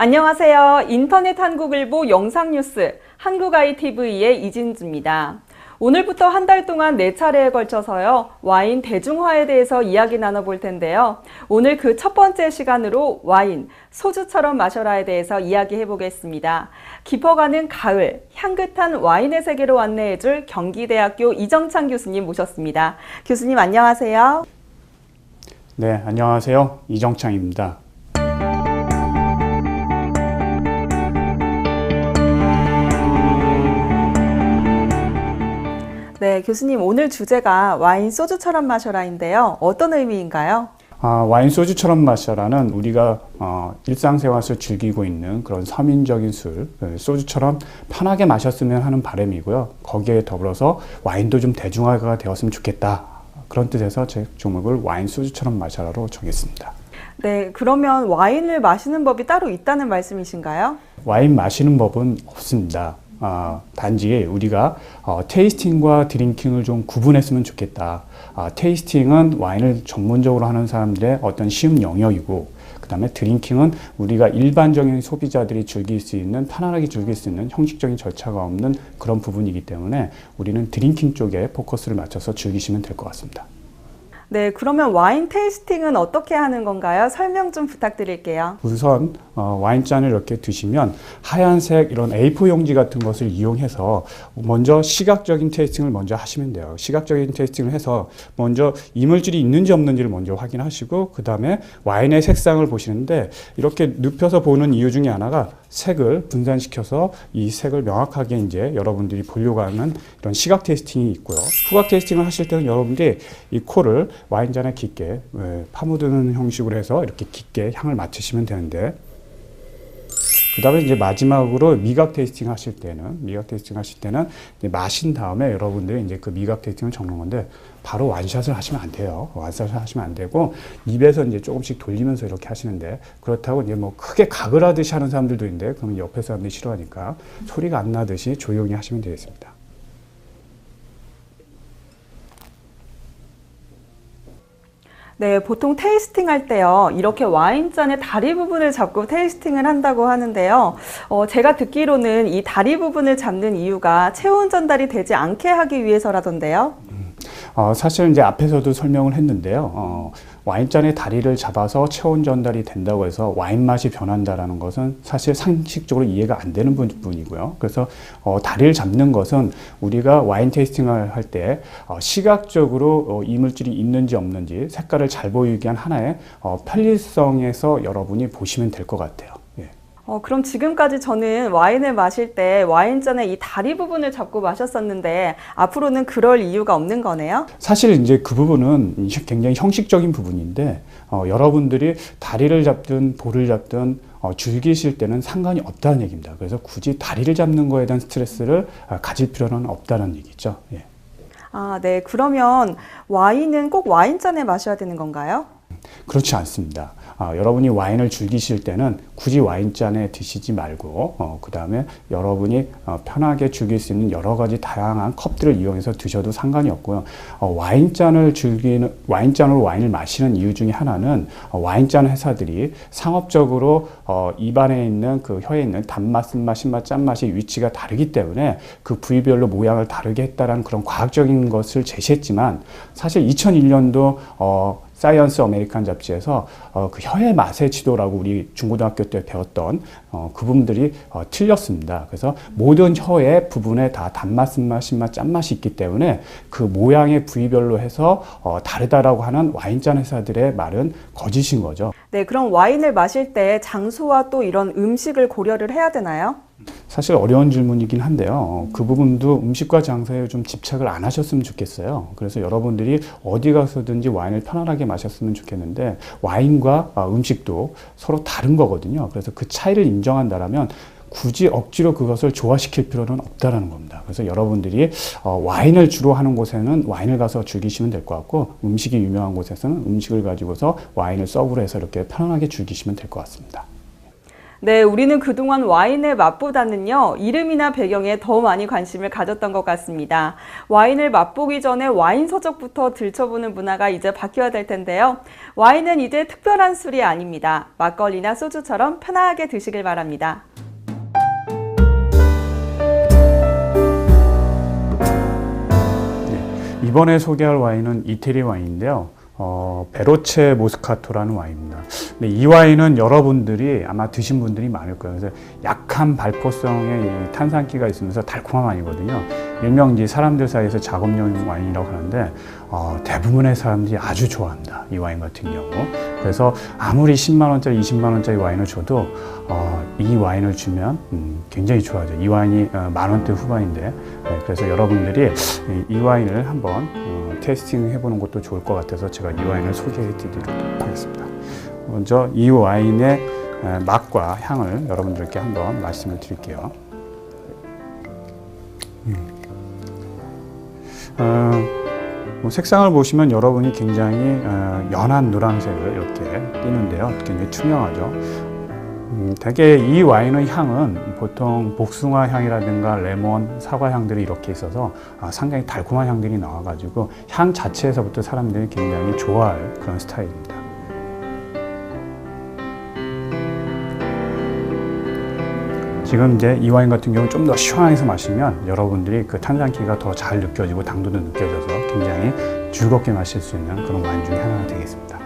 안녕하세요. 인터넷 한국일보 영상뉴스 한국ITV의 이진주입니다. 오늘부터 한 달 동안 4차례에 걸쳐서요. 와인 대중화에 대해서 이야기 나눠볼 텐데요. 오늘 그 첫 번째 시간으로 와인, 소주처럼 마셔라에 대해서 이야기해 보겠습니다. 깊어가는 가을, 향긋한 와인의 세계로 안내해줄 경기대학교 이정창 교수님 모셨습니다. 교수님 안녕하세요. 네, 안녕하세요. 이정창입니다. 네, 교수님 오늘 주제가 와인 소주처럼 마셔라인데요. 어떤 의미인가요? 와인 소주처럼 마셔라는 우리가 일상생활에서 즐기고 있는 그런 서민적인 술, 소주처럼 편하게 마셨으면 하는 바람이고요. 거기에 더불어서 와인도 좀 대중화가 되었으면 좋겠다. 그런 뜻에서 제 종목을 와인 소주처럼 마셔라로 정했습니다. 네, 그러면 와인을 마시는 법이 따로 있다는 말씀이신가요? 와인 마시는 법은 없습니다. 단지 우리가 테이스팅과 드링킹을 좀 구분했으면 좋겠다. 테이스팅은 와인을 전문적으로 하는 사람들의 어떤 쉬운 영역이고, 그 다음에 드링킹은 우리가 일반적인 소비자들이 즐길 수 있는, 편안하게 즐길 수 있는 형식적인 절차가 없는 그런 부분이기 때문에 우리는 드링킹 쪽에 포커스를 맞춰서 즐기시면 될 것 같습니다. 네, 그러면 와인 테이스팅은 어떻게 하는 건가요? 설명 좀 부탁드릴게요. 우선 와인잔을 이렇게 드시면 하얀색 이런 A4 용지 같은 것을 이용해서 먼저 시각적인 테이스팅을 먼저 하시면 돼요. 시각적인 테이스팅을 해서 먼저 이물질이 있는지 없는지를 먼저 확인하시고, 그 다음에 와인의 색상을 보시는데, 이렇게 눕혀서 보는 이유 중에 하나가 색을 분산시켜서 이 색을 명확하게 이제 여러분들이 보려고 하는 이런 시각 테이스팅이 있고요. 후각 테이스팅을 하실 때는 여러분들이 이 코를 와인잔에 깊게 파묻는 형식으로 해서 이렇게 깊게 향을 맡으시면 되는데, 그 다음에 이제 마지막으로 미각 테이스팅 하실 때는 이제 마신 다음에 여러분들이 이제 그 미각 테이스팅을 적는 건데, 바로 완샷을 하시면 안 돼요. 완샷을 하시면 안 되고, 입에서 이제 조금씩 돌리면서 이렇게 하시는데, 그렇다고 이제 뭐 크게 각을 하듯이 하는 사람들도 있는데, 그러면 옆에 사람들이 싫어하니까 소리가 안 나듯이 조용히 하시면 되겠습니다. 네, 보통 테이스팅 할 때요, 이렇게 와인잔의 다리 부분을 잡고 테이스팅을 한다고 하는데요. 제가 듣기로는 이 다리 부분을 잡는 이유가 체온 전달이 되지 않게 하기 위해서라던데요. 사실 이제 앞에서도 설명을 했는데요. 와인잔의 다리를 잡아서 체온 전달이 된다고 해서 와인 맛이 변한다라는 것은 사실 상식적으로 이해가 안 되는 부분이고요. 그래서 다리를 잡는 것은 우리가 와인 테이스팅을 할 때 시각적으로 이물질이 있는지 없는지 색깔을 잘 보이게 한 하나의 편리성에서 여러분이 보시면 될 것 같아요. 그럼 지금까지 저는 와인을 마실 때 와인잔의 이 다리 부분을 잡고 마셨었는데 앞으로는 그럴 이유가 없는 거네요? 사실 이제 그 부분은 굉장히 형식적인 부분인데, 여러분들이 다리를 잡든 볼을 잡든 즐기실 때는 상관이 없다는 얘기입니다. 그래서 굳이 다리를 잡는 거에 대한 스트레스를 가질 필요는 없다는 얘기죠. 예. 네. 그러면 와인은 꼭 와인잔에 마셔야 되는 건가요? 그렇지 않습니다. 여러분이 와인을 즐기실 때는 굳이 와인잔에 드시지 말고, 그 다음에 여러분이 편하게 즐길 수 있는 여러 가지 다양한 컵들을 이용해서 드셔도 상관이 없고요. 와인잔으로 와인을 마시는 이유 중에 하나는 와인잔 회사들이 상업적으로 입안에 있는 그 혀에 있는 단맛, 쓴맛, 신맛, 짠맛이 위치가 다르기 때문에 그 부위별로 모양을 다르게 했다라는 그런 과학적인 것을 제시했지만, 사실 2001년도 사이언스 아메리칸 잡지에서 그 혀의 맛의 지도라고 우리 중고등학교 때 배웠던 그 부분들이 틀렸습니다. 그래서 모든 혀의 부분에 다 단맛, 쓴맛, 신맛, 짠맛이 있기 때문에 그 모양의 부위별로 해서 다르다라고 하는 와인잔 회사들의 말은 거짓인 거죠. 네, 그럼 와인을 마실 때 장소와 또 이런 음식을 고려를 해야 되나요? 사실 어려운 질문이긴 한데요. 그 부분도 음식과 장소에 좀 집착을 안 하셨으면 좋겠어요. 그래서 여러분들이 어디 가서든지 와인을 편안하게 마셨으면 좋겠는데, 와인과 음식도 서로 다른 거거든요. 그래서 그 차이를 인정한다라면 굳이 억지로 그것을 조화시킬 필요는 없다라는 겁니다. 그래서 여러분들이 와인을 주로 하는 곳에는 와인을 가서 즐기시면 될 것 같고, 음식이 유명한 곳에서는 음식을 가지고서 와인을 서브로 해서 이렇게 편안하게 즐기시면 될 것 같습니다. 네, 우리는 그동안 와인의 맛보다는요, 이름이나 배경에 더 많이 관심을 가졌던 것 같습니다. 와인을 맛보기 전에 와인 서적부터 들춰보는 문화가 이제 바뀌어야 될 텐데요. 와인은 이제 특별한 술이 아닙니다. 막걸리나 소주처럼 편하게 드시길 바랍니다. 이번에 소개할 와인은 이태리 와인인데요. 베로체 모스카토라는 와인입니다. 근데 이 와인은 여러분들이 아마 드신 분들이 많을 거예요. 그래서 약한 발포성의 이 탄산기가 있으면서 달콤한 와인이거든요. 일명 이제 사람들 사이에서 작업용 와인이라고 하는데 대부분의 사람들이 아주 좋아합니다. 이 와인 같은 경우. 그래서 아무리 10만 원짜리, 20만 원짜리 와인을 줘도 이 와인을 주면 굉장히 좋아하죠. 이 와인이 만 원대 후반인데, 네, 그래서 여러분들이 이 와인을 한번 테이스팅 해보는 것도 좋을 것 같아서 제가 이 와인을 소개해 드리도록 하겠습니다. 먼저 이 와인의 맛과 향을 여러분들께 한번 말씀을 드릴게요. 색상을 보시면 여러분이 굉장히 연한 노란색을 이렇게 띠는데요. 굉장히 투명하죠. 대개 이 와인의 향은 보통 복숭아 향이라든가 레몬, 사과 향들이 이렇게 있어서 상당히 달콤한 향들이 나와가지고 향 자체에서부터 사람들이 굉장히 좋아할 그런 스타일입니다. 지금 이제 이 와인 같은 경우 좀 더 시원하게 해서 마시면 여러분들이 그 탄산기가 더 잘 느껴지고 당도도 느껴져서 굉장히 즐겁게 마실 수 있는 그런 와인 중에 하나가 되겠습니다.